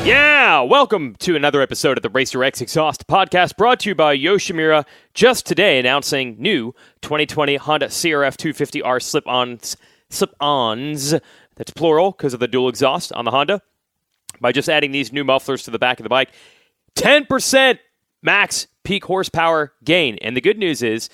Yeah, welcome to another episode of the Racer X Exhaust podcast, brought to you by Yoshimura. Just today announcing new 2020 Honda CRF 250R slip-ons, that's plural because of the dual exhaust on the Honda, by just adding these new mufflers to the back of the bike. 10% max peak horsepower gain. And the good news is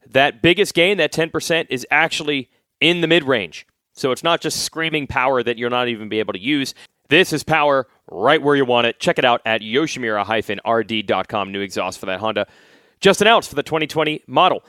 that biggest gain, that 10%, is actually in the mid-range. So it's not just screaming power that you'll not even be able to use. This is power right where you want it. Check it out at yoshimura-rd.com. New exhaust for that Honda just announced for the 2020 model.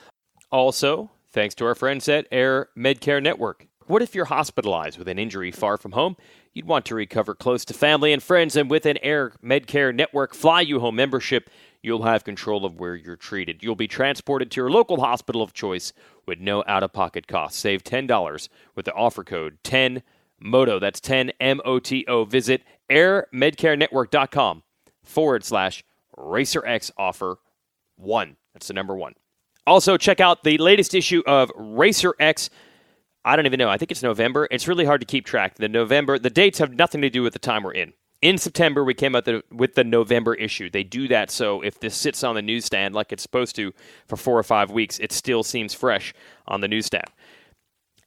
Also, thanks to our friends at Air Medcare Network. What if you're hospitalized with an injury far from home? You'd want to recover close to family and friends, and with an Air Medcare Network Fly You Home membership, you'll have control of where you're treated. You'll be transported to your local hospital of choice with no out-of-pocket costs. Save $10 with the offer code 10MOTO. That's 10 M-O-T-O. Visit airmedcarenetwork.com/RacerX offer 1. That's the number 1. Also, check out the latest issue of Racer X. I don't even know. I think it's November. It's really hard to keep track. The dates have nothing to do with the time we're in. In September, we came out with the November issue. They do that so if this sits on the newsstand like it's supposed to for 4 or 5 weeks, it still seems fresh on the newsstand.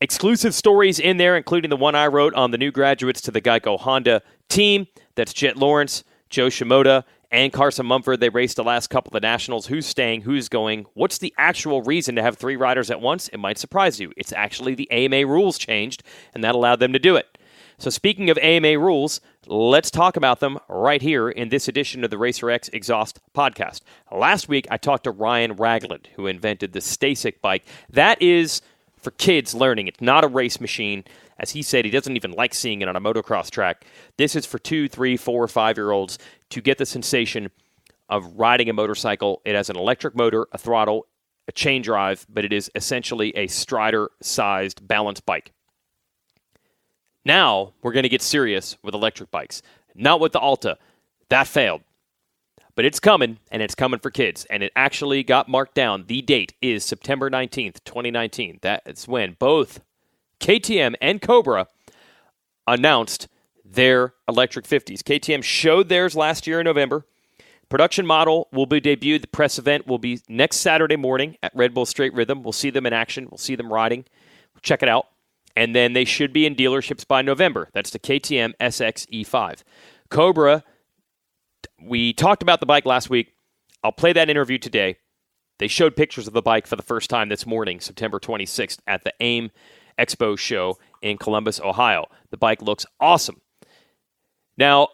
Exclusive stories in there, including the one I wrote on the new graduates to the Geico Honda team. That's Jet Lawrence, Joe Shimoda, and Carson Mumford. They raced the last couple of nationals. Who's staying? Who's going? What's the actual reason to have 3 riders at once? It might surprise you. It's actually the AMA rules changed, and that allowed them to do it. So speaking of AMA rules, let's talk about them right here in this edition of the Racer X Exhaust podcast. Last week, I talked to Ryan Ragland, who invented the Stasic bike. That is for kids learning. It's not a race machine. As he said, he doesn't even like seeing it on a motocross track. This is for 2, 3, 4, 5-year-olds to get the sensation of riding a motorcycle. It has an electric motor, a throttle, a chain drive, but it is essentially a Strider-sized balance bike. Now, we're going to get serious with electric bikes. Not with the Alta. That failed. But it's coming, and it's coming for kids. And it actually got marked down. The date is September 19th, 2019. That's when both KTM and Cobra announced their electric 50s. KTM showed theirs last year in November. Production model will be debuted. The press event will be next Saturday morning at Red Bull Straight Rhythm. We'll see them in action. We'll see them riding. Check it out. And then they should be in dealerships by November. That's the KTM SX E5. Cobra, we talked about the bike last week. I'll play that interview today. They showed pictures of the bike for the first time this morning, September 26th, at the AIM Expo show in Columbus, Ohio. The bike looks awesome. Now,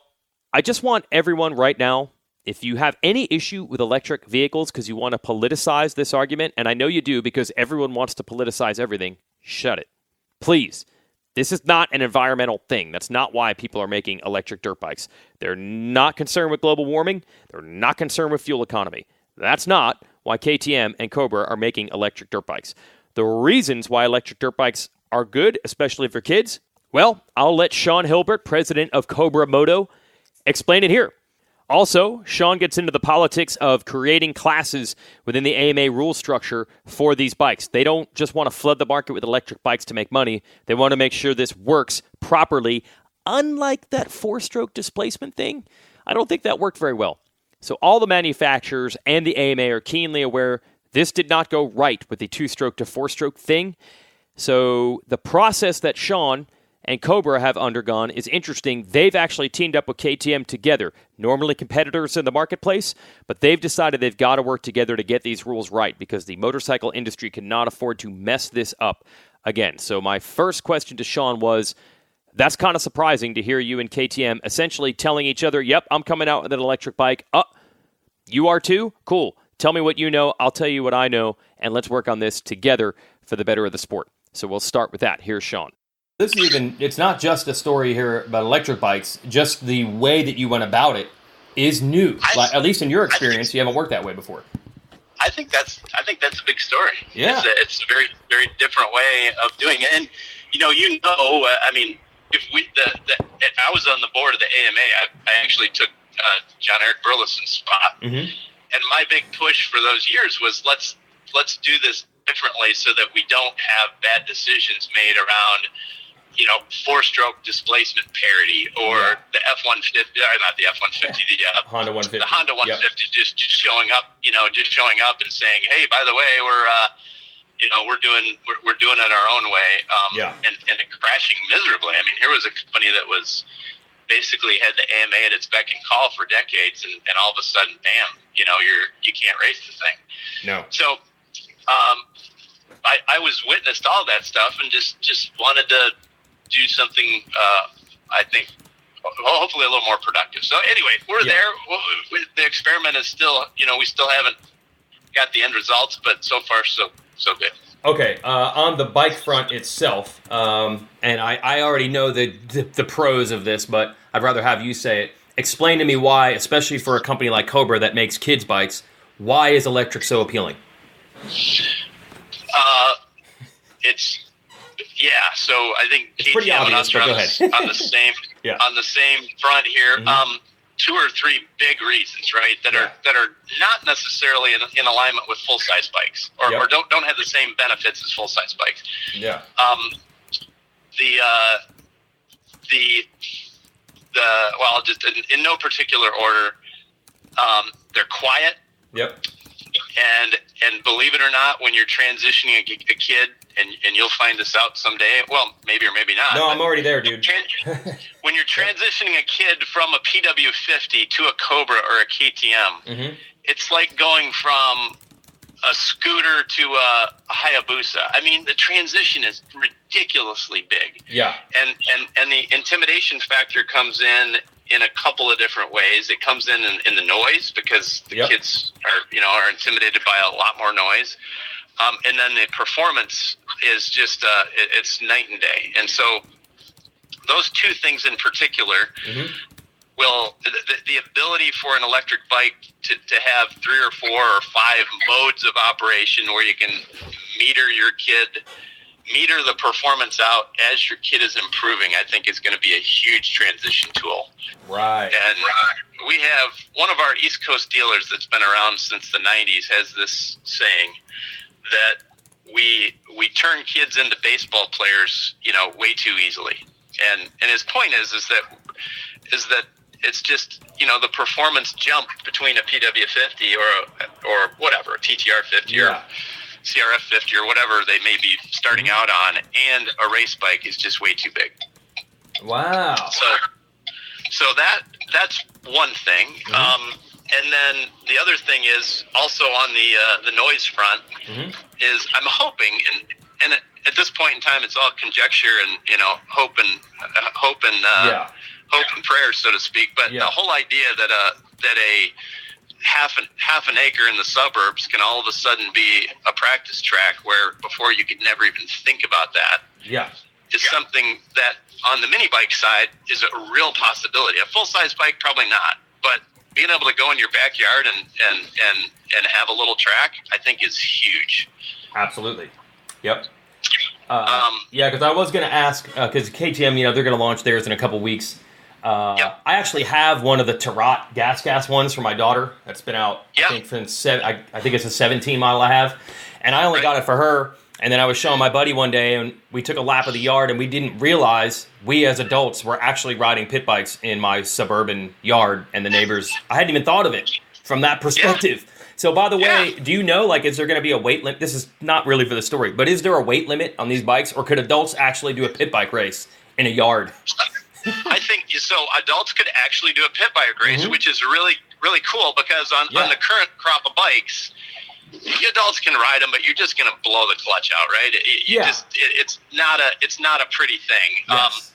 I just want everyone right now, if you have any issue with electric vehicles because you want to politicize this argument, and I know you do because everyone wants to politicize everything, shut it. Please. This is not an environmental thing. That's not why people are making electric dirt bikes. They're not concerned with global warming. They're not concerned with fuel economy. That's not why KTM and Cobra are making electric dirt bikes. The reasons why electric dirt bikes are good, especially for kids, well, I'll let Sean Hilbert, president of Cobra Moto, explain it here. Also, Sean gets into the politics of creating classes within the AMA rule structure for these bikes. They don't just want to flood the market with electric bikes to make money. They want to make sure this works properly. Unlike that 4-stroke displacement thing, I don't think that worked very well. So all the manufacturers and the AMA are keenly aware this did not go right with the 2-stroke to 4-stroke thing. So the process that Sean and Cobra have undergone is interesting. They've actually teamed up with KTM together, normally competitors in the marketplace, but they've decided they've got to work together to get these rules right because the motorcycle industry cannot afford to mess this up again. So my first question to Sean was, that's kind of surprising to hear you and KTM essentially telling each other, yep, I'm coming out with an electric bike. You are too? Cool. Tell me what you know. I'll tell you what I know, and let's work on this together for the better of the sport. So we'll start with that. Here's Sean. It's not just a story here about electric bikes, just the way that you went about it is new. At least in your experience, you haven't worked that way before. I think that's a big story. Yeah, it's a very, very different way of doing it. And I mean, if I was on the board of the AMA. I actually took John Eric Burleson's spot, and my big push for those years was let's do this differently so that we don't have bad decisions made around, 4-stroke displacement parity or the F-150, not the F-150, the Honda 150. The Honda 150 just showing up, and saying, hey, by the way, we're doing it our own way, and crashing miserably. I mean, here was a company that was basically had the AMA at its beck and call for decades, and all of a sudden, bam, you can't race the thing. No. So, I was witness to all that stuff and just wanted to do something, I think, hopefully a little more productive. So anyway, we're there. The experiment is still, we still haven't got the end results, but so far so good. Okay, on the bike front itself, and I already know the pros of this, but I'd rather have you say it. Explain to me why, especially for a company like Cobra that makes kids' bikes, why is electric so appealing? So I think it's pretty obvious, but go ahead. on the same front here. 2 or 3 big reasons, right? That are not necessarily in alignment with full size bikes, or don't have the same benefits as full size bikes. Yeah. Just in no particular order. They're quiet. Yep. And believe it or not, when you're transitioning a kid, and you'll find this out someday, well, maybe or maybe not. No, I'm already there, dude. When you're transitioning a kid from a PW50 to a Cobra or a KTM, it's like going from a scooter to a Hayabusa. I mean, the transition is ridiculously big. Yeah. And the intimidation factor comes in a couple of different ways. It comes in the noise, because the kids are intimidated by a lot more noise. And then the performance is just, it's night and day. And so those 2 things in particular will, the ability for an electric bike to have 3 or 4 or 5 modes of operation where you can meter the performance out as your kid is improving, I think is going to be a huge transition tool. Right. And we have one of our East Coast dealers that's been around since the 90s has this saying that we turn kids into baseball players, way too easily. And his point is that it's just, the performance jump between a PW50 or whatever, a TTR 50 or CRF 50 or whatever they may be starting out on, and a race bike is just way too big. Wow. So that's one thing. And then the other thing is also on the noise front is I'm hoping, and at this point in time it's all conjecture and hope and prayer, so to speak. But the whole idea that a half an acre in the suburbs can all of a sudden be a practice track where before you could never even think about that. Is something that on the mini bike side is a real possibility. A full size bike probably not, but being able to go in your backyard and have a little track, I think is huge. Absolutely. Yep. Because I was going to ask, because KTM, they're going to launch theirs in a couple weeks. I actually have one of the Tarot gas ones for my daughter. That's been out, I think, since I think it's a 17 model I have. And I only got it for her. And then I was showing my buddy one day, and we took a lap of the yard, and we didn't realize we as adults were actually riding pit bikes in my suburban yard, and the neighbors, I hadn't even thought of it from that perspective. So, by the way, do you know, is there going to be a weight limit? This is not really for the story, but is there a weight limit on these bikes, or could adults actually do a pit bike race in a yard? I think so. Adults could actually do a pit bike race, which is really, really cool, because on the current crop of bikes, the adults can ride them, but you're just going to blow the clutch out, right? It's not a pretty thing. Yes.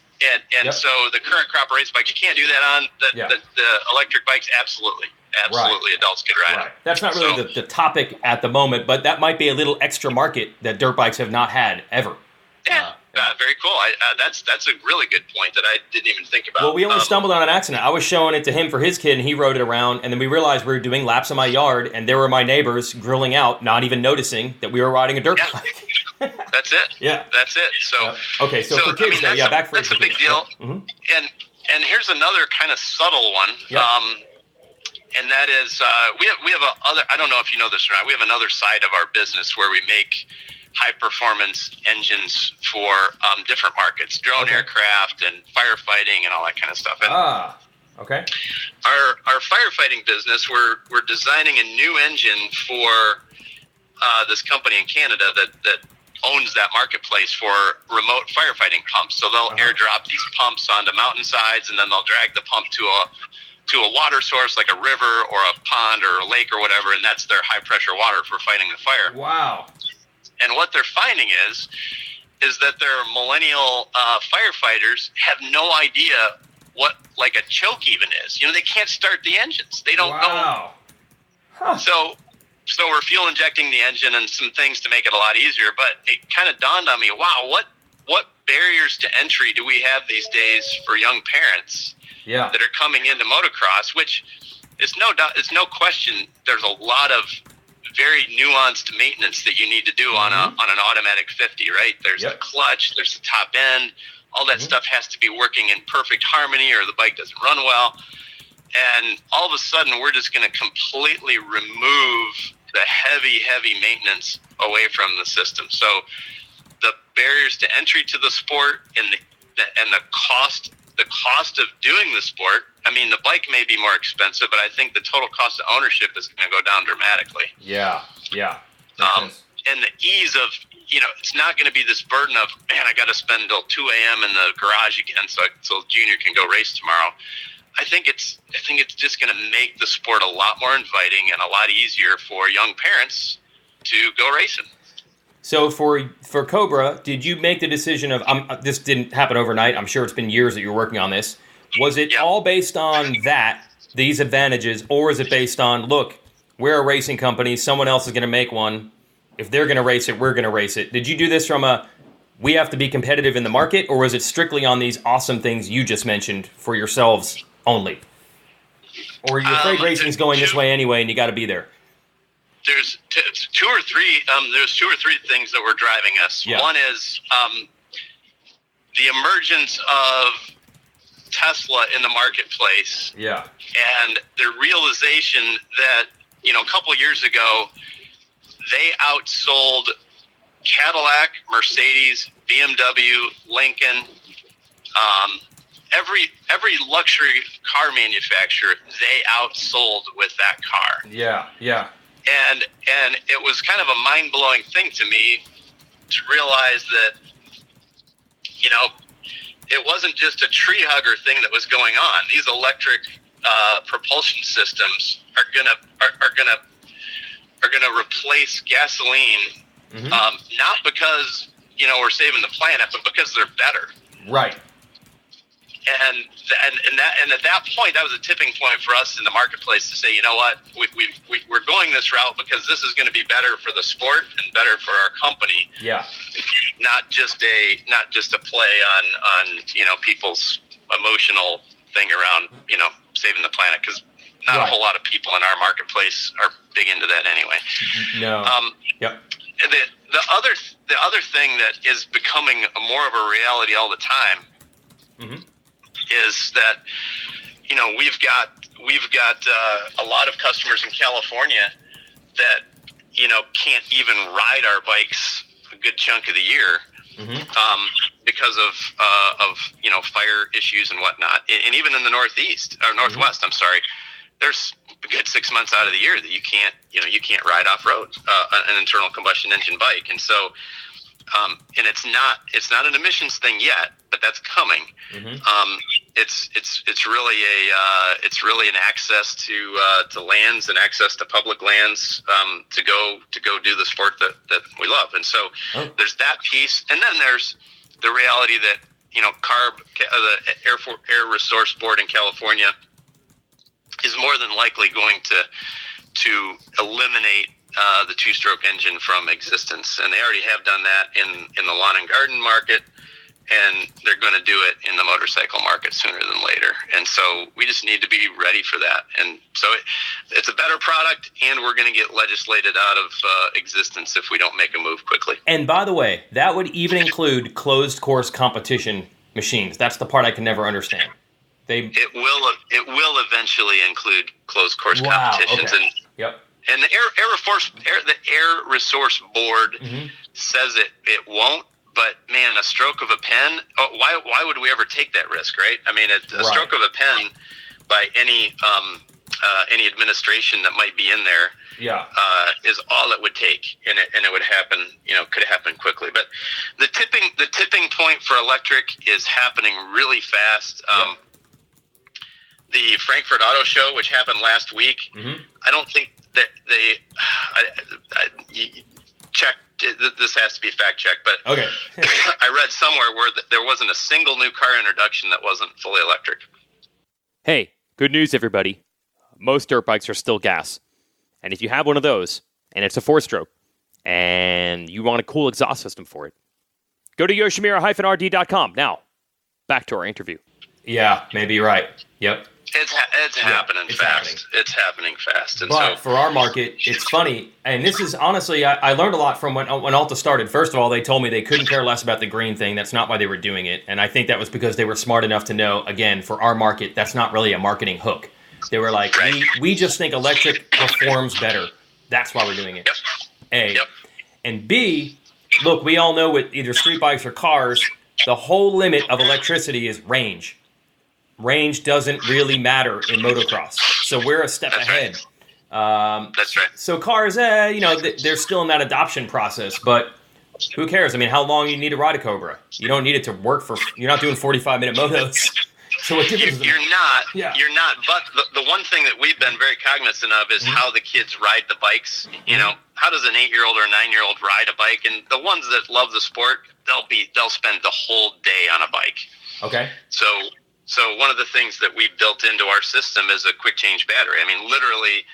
So the current crop of race bikes, you can't do that on the electric bikes. Absolutely, adults can ride them. That's not really the topic at the moment, but that might be a little extra market that dirt bikes have not had ever. Very cool. That's a really good point that I didn't even think about. Well, we only stumbled on an accident. I was showing it to him for his kid, and he rode it around, and then we realized we were doing laps in my yard, and there were my neighbors grilling out, not even noticing that we were riding a dirt bike. That's it. Yeah. That's it. So okay, so for kids, back for that's a big deal. Mm-hmm. And here's another kind of subtle one. Yep. And that is we have a other. I don't know if you know this or not. We have another side of our business where we make high performance engines for different markets, drone aircraft and firefighting and all that kind of stuff. And okay. Our firefighting business, we're designing a new engine for this company in Canada that owns that marketplace for remote firefighting pumps. So they'll airdrop these pumps onto mountainsides, and then they'll drag the pump to a water source like a river or a pond or a lake or whatever, and that's their high pressure water for fighting the fire. Wow. And what they're finding is that their millennial firefighters have no idea what like a choke even is. They can't start the engines. They don't know. Huh. So we're fuel injecting the engine and some things to make it a lot easier. But it kind of dawned on me, wow, what barriers to entry do we have these days for young parents that are coming into motocross? Which is it's no question. There's a lot of very nuanced maintenance that you need to do on an automatic 50, right? There's the clutch, there's the top end, all that stuff has to be working in perfect harmony or the bike doesn't run well. And all of a sudden, we're just going to completely remove the heavy maintenance away from the system. So the barriers to entry to the sport and the cost of doing the sport. I mean, the bike may be more expensive, but I think the total cost of ownership is going to go down dramatically. Yeah. And the ease of, it's not going to be this burden of, man, I got to spend till 2 a.m. in the garage again so Junior can go race tomorrow. I think it's just going to make the sport a lot more inviting and a lot easier for young parents to go racing. So for Cobra, did you make the decision of this didn't happen overnight? I'm sure it's been years that you were working on this. Was it all based on these advantages, or is it based on, look, we're a racing company, someone else is going to make one. If they're going to race it, we're going to race it. Did you do this from we have to be competitive in the market, or was it strictly on these awesome things you just mentioned for yourselves only? Or are you afraid racing's going this way anyway and you got to be there? There's two or three things that were driving us. Yeah. One is the emergence of Tesla in the marketplace. Yeah. And the realization that, a couple of years ago, they outsold Cadillac, Mercedes, BMW, Lincoln, every luxury car manufacturer, they outsold with that car. Yeah. And it was kind of a mind-blowing thing to me to realize that, it wasn't just a tree hugger thing that was going on. These electric propulsion systems are gonna replace gasoline, not because we're saving the planet, but because they're better. Right. And at that point, that was a tipping point for us in the marketplace to say, you know what, we're going this route because this is going to be better for the sport and better for our company. Yeah. Not just a play on people's emotional thing around saving the planet, because not a whole lot of people in our marketplace are big into that anyway. No. Yep. The other thing that is becoming more of a reality all the time. Mm-hmm. Is that we've got a lot of customers in California that can't even ride our bikes a good chunk of the year because of fire issues and whatnot, and even in the Northeast or Northwest. I'm sorry, there's a good 6 months out of the year that you can't ride off road an internal combustion engine bike, and so. And it's not an emissions thing yet, but that's coming. It's really an access to lands and access to public lands to go do the sport that we love. And so there's that piece, and then there's the reality that CARB, the Air Resource Board in California, is more than likely going to eliminate the two-stroke engine from existence, and they already have done that in the lawn and garden market, and they're going to do it in the motorcycle market sooner than later. And so we just need to be ready for that. And so it's a better product, and we're going to get legislated out of existence if we don't make a move quickly. And by the way, that would even include closed course competition machines. That's the part I can never understand. It will eventually include closed course competitions. Okay. And the Air Resource Board says it won't. But man, a stroke of a pen. Why would we ever take that risk, right? I mean, a stroke of a pen by any administration that might be in there, is all it would take, and it would happen. Could happen quickly. But the tipping point for electric is happening really fast. The Frankfurt Auto Show, which happened last week, I don't think that they checked. This has to be fact checked, but okay. I read somewhere where there wasn't a single new car introduction that wasn't fully electric. Hey, good news, everybody. Most dirt bikes are still gas. And if you have one of those, and it's a 4-stroke, and you want a cool exhaust system for it, go to Yoshimura-RD.com. Now, back to our interview. Yeah, maybe you're right. Yep. It's happening fast. It's happening fast. And but for our market, it's funny. And this is honestly, I learned a lot from when Alta started. First of all, they told me they couldn't care less about the green thing. That's not why they were doing it. And I think that was because they were smart enough to know, again, for our market, that's not really a marketing hook. They were like, we just think electric performs better. That's why we're doing it. A. And B, look, we all know with either street bikes or cars, the whole limit of electricity is range. Range doesn't really matter in motocross, so we're a step ahead. That's right. So cars, they're still in that adoption process, but who cares? I mean, how long you need to ride a Cobra? You don't need it to work for. You're not doing 45-minute motos. So what difference? You're not. But the one thing that we've been very cognizant of is how the kids ride the bikes. How does an 8-year-old or a 9-year-old ride a bike? And the ones that love the sport, they'll spend the whole day on a bike. Okay. So one of the things that we've built into our system is a quick change battery. I mean, literally,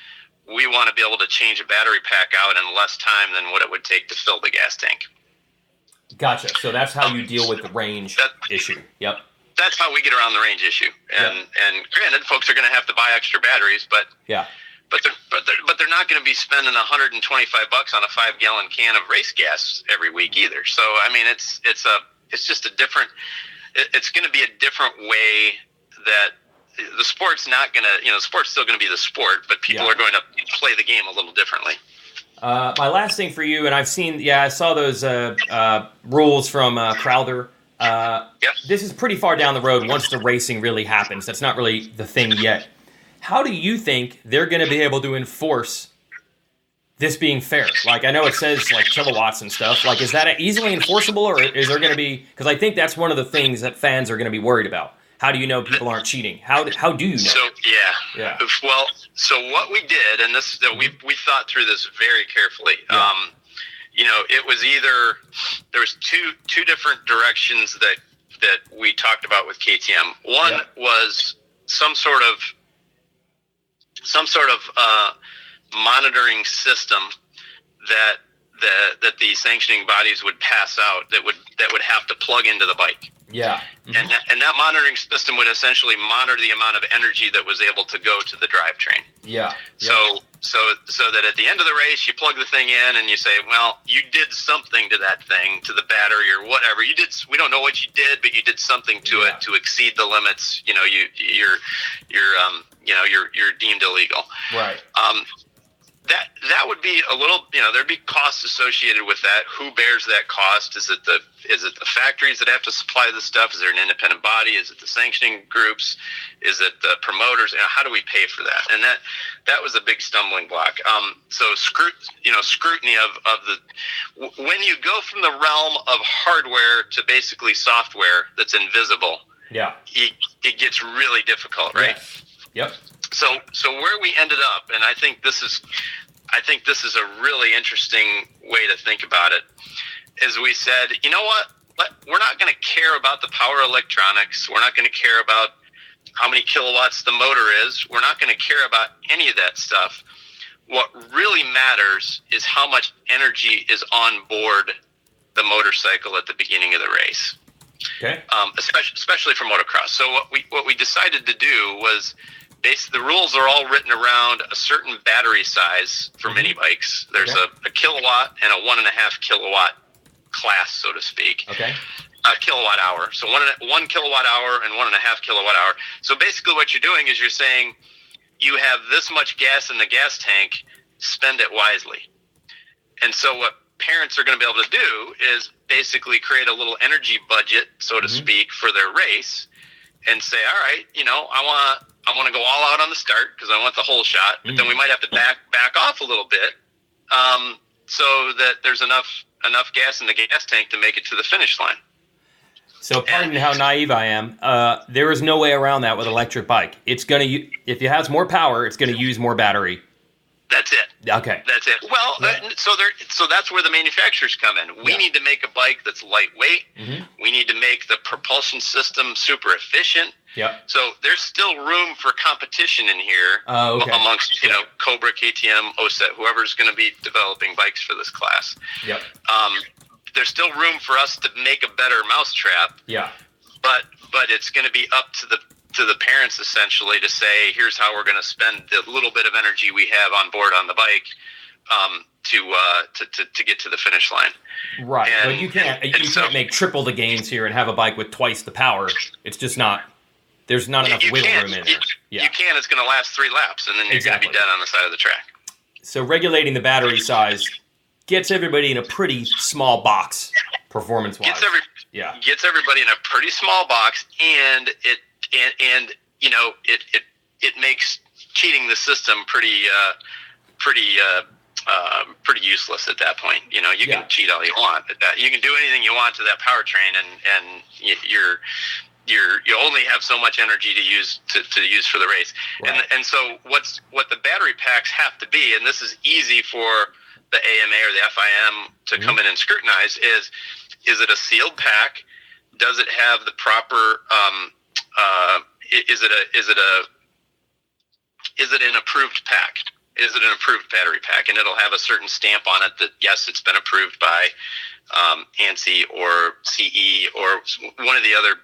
we want to be able to change a battery pack out in less time than what it would take to fill the gas tank. Gotcha. So that's how you deal with the range issue. Yep. That's how we get around the range issue. And granted, folks are going to have to buy extra batteries, but But they're not going to be spending $125 on a 5-gallon can of race gas every week either. So I mean, it's just a different. It's going to be a different way that the sport's not going to, the sport's still going to be the sport, but people are going to play the game a little differently. My last thing for you, and I've seen, I saw those rules from Crowther. This is pretty far down the road once the racing really happens. That's not really the thing yet. How do you think they're going to be able to enforce this being fair? Like, I know it says like kilowatts and stuff. Like, is that easily enforceable, or is there going to be? Because I think that's one of the things that fans are going to be worried about. How do you know people aren't cheating? How do you know? So well, so what we did, and this we thought through this very carefully. It was either there was two different directions that we talked about with KTM. One was some sort of monitoring system that the sanctioning bodies would pass out that would have to plug into the bike. Yeah. Mm-hmm. And that monitoring system would essentially monitor the amount of energy that was able to go to the drivetrain. Yeah. So that at the end of the race, you plug the thing in and you say, well, you did something to that thing, to the battery or whatever. You did. We don't know what you did, but you did something to it to exceed the limits. You're deemed illegal. Right. That would be a little, there'd be costs associated with that. Who bears that cost? Is it the factories that have to supply the stuff? Is there an independent body? Is it the sanctioning groups? Is it the promoters? How do we pay for that? And that was a big stumbling block. So scrutiny of the, when you go from the realm of hardware to basically software that's invisible, it gets really difficult, right? Yep. So where we ended up, and I think this is a really interesting way to think about it, is we said, you know what? We're not going to care about the power electronics. We're not going to care about how many kilowatts the motor is. We're not going to care about any of that stuff. what really matters is how much energy is on board the motorcycle at the beginning of the race. Okay. Especially for motocross. So what we decided to do was, the rules are all written around a certain battery size for mini bikes. There's a kilowatt and a 1.5 kilowatt class, so to speak. Okay. Kilowatt hour. So 1 kilowatt hour and 1.5 kilowatt hour. So basically what you're doing is you're saying you have this much gas in the gas tank, spend it wisely. And so what parents are going to be able to do is basically create a little energy budget, so to speak, for their race, and say, all right, I want to go all out on the start because I want the whole shot, but then we might have to back off a little bit, so that there's enough gas in the gas tank to make it to the finish line. So pardon how naive I am. There is no way around that with an electric bike. It's going to, if it has more power, it's going to use more battery. That's it. Okay. That's it. Well, so that's where the manufacturers come in. We need to make a bike that's lightweight. We need to make the propulsion system super efficient. Yeah. So there's still room for competition in here amongst Cobra, KTM, OSET, whoever's going to be developing bikes for this class. Yep. There's still room for us to make a better mousetrap. Yeah. But it's going to be up to the parents essentially to say, here's how we're going to spend the little bit of energy we have on board on the bike to get to the finish line. Right. But you can't make triple the gains here and have a bike with twice the power. It's just not. There's not enough wiggle room in there. You can. It's going to last 3 laps, and then you're going to be dead on the side of the track. So regulating the battery size gets everybody in a pretty small box, performance-wise. Gets everybody in a pretty small box, and it makes cheating the system pretty useless at that point. You can cheat all you want at that. You can do anything you want to that powertrain, and you only have so much energy to use for the race. Right. And so what the battery packs have to be, and this is easy for the AMA or the FIM to come in and scrutinize, is it a sealed pack? Does it have the proper is it an approved pack? Is it an approved battery pack? And it'll have a certain stamp on it that, yes, it's been approved by ANSI or CE or one of the other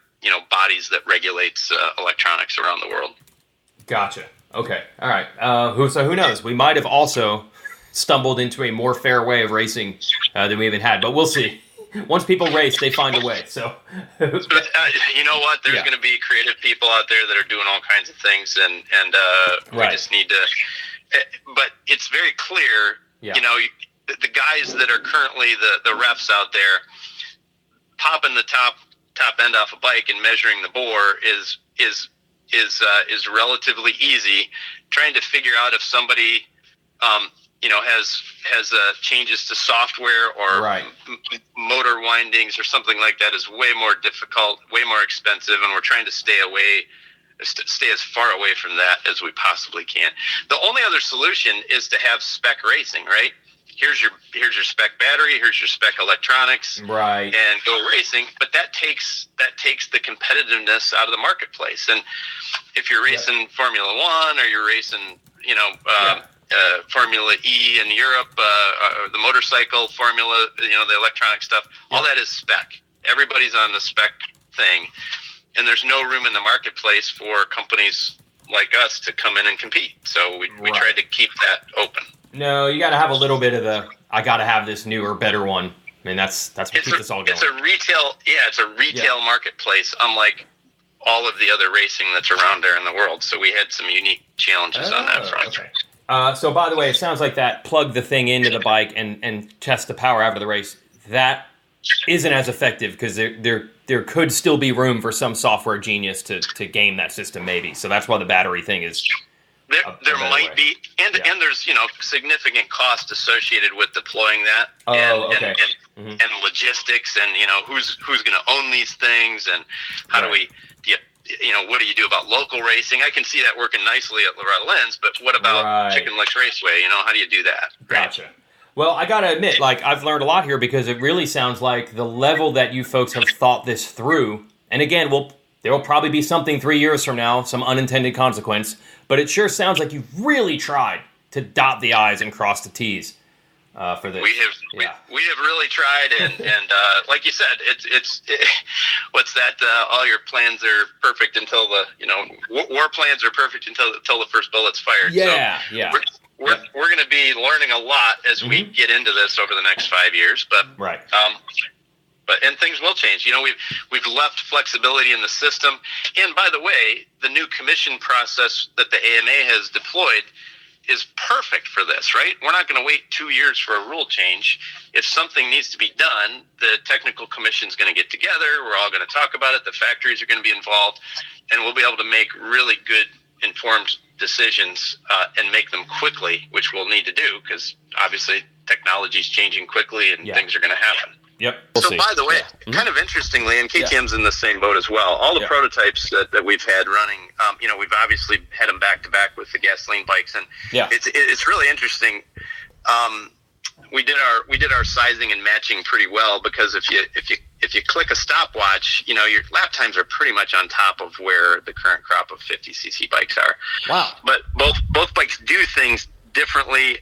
bodies that regulates electronics around the world. Gotcha. Okay. All right. So who knows? We might have also stumbled into a more fair way of racing than we even had, but we'll see. Once people race, they find a way. So, but, you know what? There's going to be creative people out there that are doing all kinds of things, and we just need to. But it's very clear, the guys that are currently the refs out there, popping the top end off a bike and measuring the bore is relatively easy. Trying to figure out if somebody has changes to software or motor windings or something like that is way more difficult, way more expensive, and we're trying to stay as far away from that as we possibly can. The only other solution is to have spec racing, right? Here's your spec battery, here's your spec electronics, and go racing. But that takes the competitiveness out of the marketplace. And if you're racing Formula One or you're racing, Formula E in Europe, the motorcycle formula, the electronic stuff, all that is spec. Everybody's on the spec thing, and there's no room in the marketplace for companies like us to come in and compete. So we tried to keep that open. No, you got to have a little bit of I got to have this newer, better one. I mean, that's what keeps us all going. It's a retail marketplace, unlike all of the other racing that's around there in the world. So we had some unique challenges on that front. Okay. So, by the way, it sounds like that plug the thing into the bike and test the power after the race, that isn't as effective because there could still be room for some software genius to game that system maybe. So that's why the battery thing is... There might be, and there's significant cost associated with deploying that, and logistics, and who's going to own these things, and how do we, what do you do about local racing? I can see that working nicely at Loretta Lynn's, but what about Chicken Licks Raceway? How do you do that? Gotcha. Well, I got to admit, I've learned a lot here because it really sounds like the level that you folks have thought this through, and again, there will probably be something 3 years from now, some unintended consequence, but it sure sounds like you've really tried to dot the I's and cross the T's for this. We have really tried, and like you said, it's what's that? All your plans are perfect until war plans are perfect until the first bullet's fired. Yeah, so We're going to be learning a lot as we get into this over the next 5 years, but right. And things will change. We've left flexibility in the system, and by the way, the new commission process that the AMA has deployed is perfect for this, right? We're not going to wait 2 years for a rule change. If something needs to be done, the technical commission is going to get together. We're all going to talk about it. The factories are going to be involved, and we'll be able to make really good, informed decisions and make them quickly, which we'll need to do because obviously technology is changing quickly and things are going to happen. Yep. By the way, kind of interestingly, and KTM's in the same boat as well, all the prototypes that we've had running, we've obviously had them back to back with the gasoline bikes, and it's really interesting. We did our sizing and matching pretty well because if you click a stopwatch, your lap times are pretty much on top of where the current crop of 50cc bikes are. Wow! But both bikes do things differently.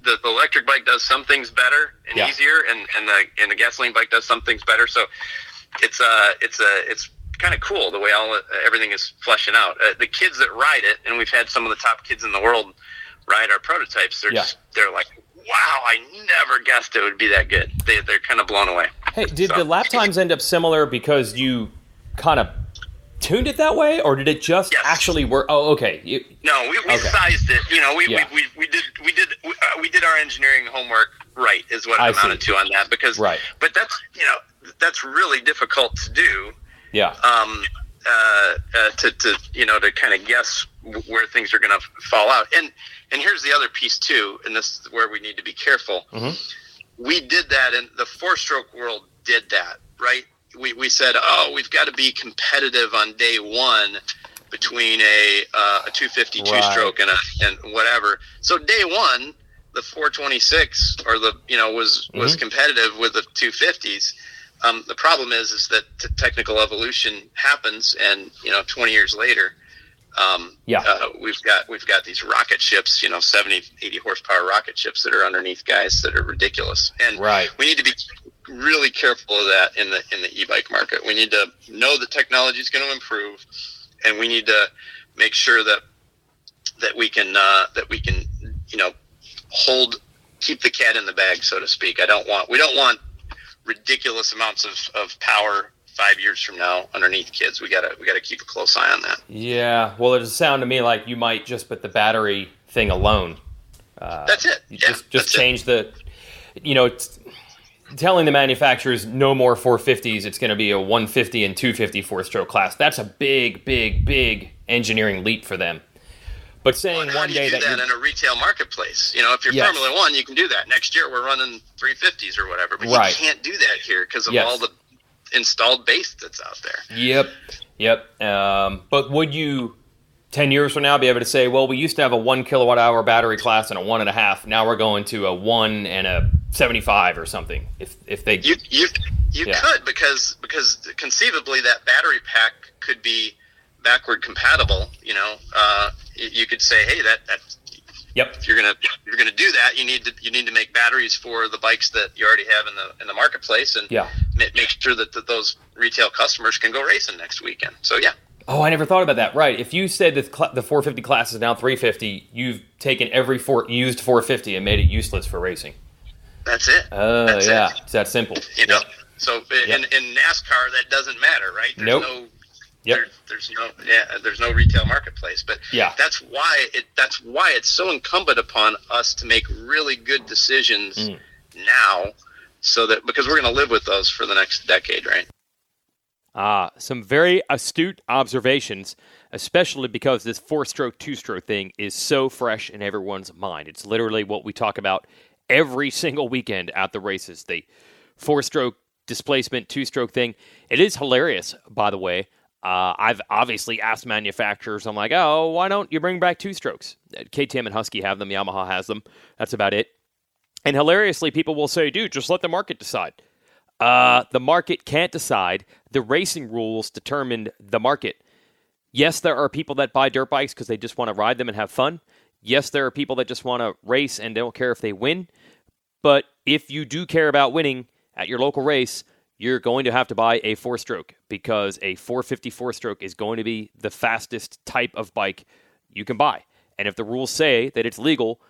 The electric bike does some things better and easier, and the gasoline bike does some things better. So it's kind of cool the way everything is fleshing out. The kids that ride it, and we've had some of the top kids in the world ride our prototypes. They're like, wow, I never guessed it would be that good. They're kind of blown away. Hey, did the lap times end up similar because you kind of tuned it that way, or did it just actually work? Oh, okay. No, we sized it. We did our engineering homework right, is what it amounted to on that. Because, but that's really difficult to do. Yeah. To kind of guess where things are going to fall out, and here's the other piece too, and this is where we need to be careful. We did that, and the four-stroke world did that, right? We said, we've got to be competitive on day one between a 250 two-stroke and whatever. So day one, the 426 was competitive with the 250s. The problem is that technical evolution happens, and 20 years later, we've got these rocket ships, 70, 80 horsepower rocket ships that are underneath guys that are ridiculous, and we need to be really careful of that in the e-bike market. We need to know that technology is going to improve, and we need to make sure that we can keep the cat in the bag, so to speak. We don't want ridiculous amounts of power 5 years from now underneath kids. We gotta keep a close eye on that. Yeah, well, it sounded to me like you might just put the battery thing alone. That's it. Just change the, telling the manufacturers no more 450s. It's going to be a 150 and 250 four-stroke class. That's a big, big, big engineering leap for them. But saying one day that in a retail marketplace, if you're Formula One, you can do that. Next year we're running 350s or whatever, but you can't do that here because of all the installed base that's out there. Yep. But would you 10 years from now be able to say, well, we used to have a 1 kilowatt hour battery class and a 1.5. Now we're going to a 1 and a 75 or something. If they you could because conceivably that battery pack could be backward compatible. You could say, hey, if you're gonna do that, you need to make batteries for the bikes that you already have in the marketplace, and make sure that those retail customers can go racing next weekend. So Oh, I never thought about that. Right. If you said that the 450 class is now 350, you've taken every used 450 and made it useless for racing. That's it. That's it. It's that simple. So in NASCAR, that doesn't matter, right? There's no retail marketplace, but that's why it's so incumbent upon us to make really good decisions now, so that because we're going to live with those for the next decade, right? Some very astute observations, especially because this four-stroke, two-stroke thing is so fresh in everyone's mind. It's literally what we talk about every single weekend at the races. The four-stroke displacement, two-stroke thing. It is hilarious, by the way. I've obviously asked manufacturers, I'm like, oh, why don't you bring back two strokes? KTM and Husky have them, Yamaha has them. That's about it. And hilariously, people will say, dude, just let the market decide. The market can't decide. The racing rules determine the market. Yes, there are people that buy dirt bikes because they just want to ride them and have fun. Yes, there are people that just want to race and don't care if they win. But if you do care about winning at your local race, you're going to have to buy a 4-stroke, because a 450 4-stroke is going to be the fastest type of bike you can buy. And if the rules say that it's legal,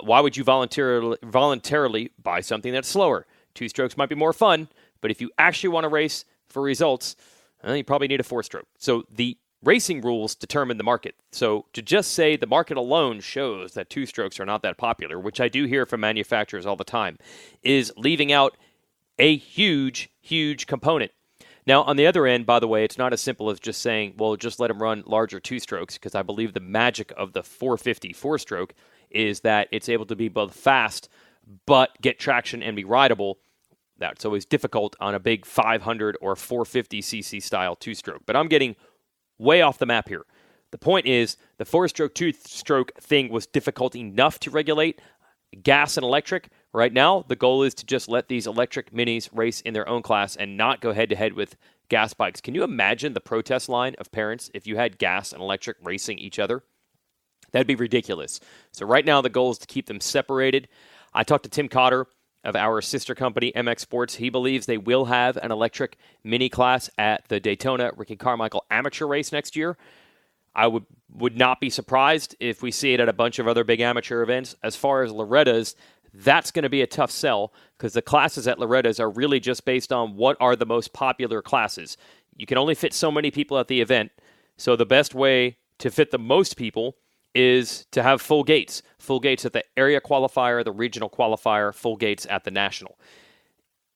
why would you voluntarily buy something that's slower? 2-strokes might be more fun, but if you actually want to race for results, you probably need a 4-stroke. So the racing rules determine the market. So to just say the market alone shows that 2-strokes are not that popular, which I do hear from manufacturers all the time, is leaving out a huge, huge component. Now, on the other end, by the way, it's not as simple as just saying, well, just let them run larger 2-strokes, because I believe the magic of the 450 4-stroke is that it's able to be both fast but get traction and be rideable. That's always difficult on a big 500 or 450cc style 2-stroke. But I'm getting way off the map here. The point is, the 4-stroke, 2-stroke thing was difficult enough to regulate. Gas and electric, right now, the goal is to just let these electric minis race in their own class and not go head-to-head with gas bikes. Can you imagine the protest line of parents if you had gas and electric racing each other? That'd be ridiculous. So right now, the goal is to keep them separated. I talked to Tim Cotter of our sister company, MX Sports. He believes they will have an electric mini class at the Daytona Ricky Carmichael amateur race next year. I would not be surprised if we see it at a bunch of other big amateur events. As far as Loretta's, that's going to be a tough sell, because the classes at Loretta's are really just based on what are the most popular classes. You can only fit so many people at the event, so the best way to fit the most people is to have full gates. Full gates at the area qualifier, the regional qualifier, full gates at the national.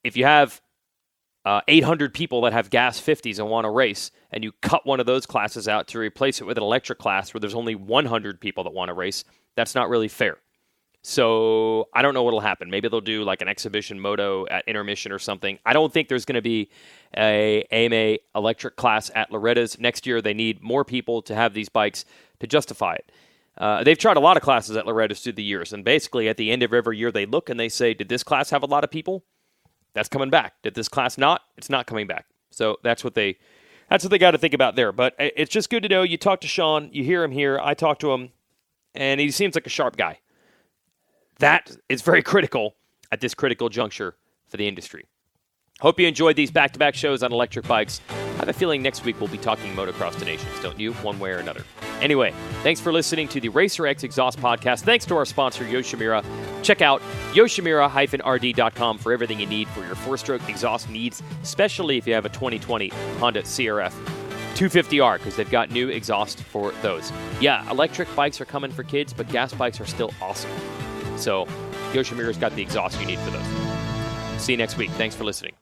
If you have 800 people that have gas 50s and want to race, and you cut one of those classes out to replace it with an electric class where there's only 100 people that want to race, that's not really fair. So I don't know what will happen. Maybe they'll do like an exhibition moto at intermission or something. I don't think there's going to be a AMA electric class at Loretta's. Next year, they need more people to have these bikes to justify it. They've tried a lot of classes at Loretta's through the years, and basically at the end of every year they look and they say, did this class have a lot of people? That's coming back. Did this class not? It's not coming back. So that's what they got to think about there. But it's just good to know. You talk to Sean, you hear him here. I talk to him, and he seems like a sharp guy. That is very critical at this critical juncture for the industry. Hope you enjoyed these back-to-back shows on electric bikes. I have a feeling next week we'll be talking Motocross to Nations, don't you? One way or another. Anyway, thanks for listening to the Racer X Exhaust Podcast. Thanks to our sponsor, Yoshimura. Check out yoshimura-rd.com for everything you need for your 4-stroke exhaust needs, especially if you have a 2020 Honda CRF 250R, because they've got new exhaust for those. Yeah, electric bikes are coming for kids, but gas bikes are still awesome. So Yoshimura's got the exhaust you need for those. See you next week. Thanks for listening.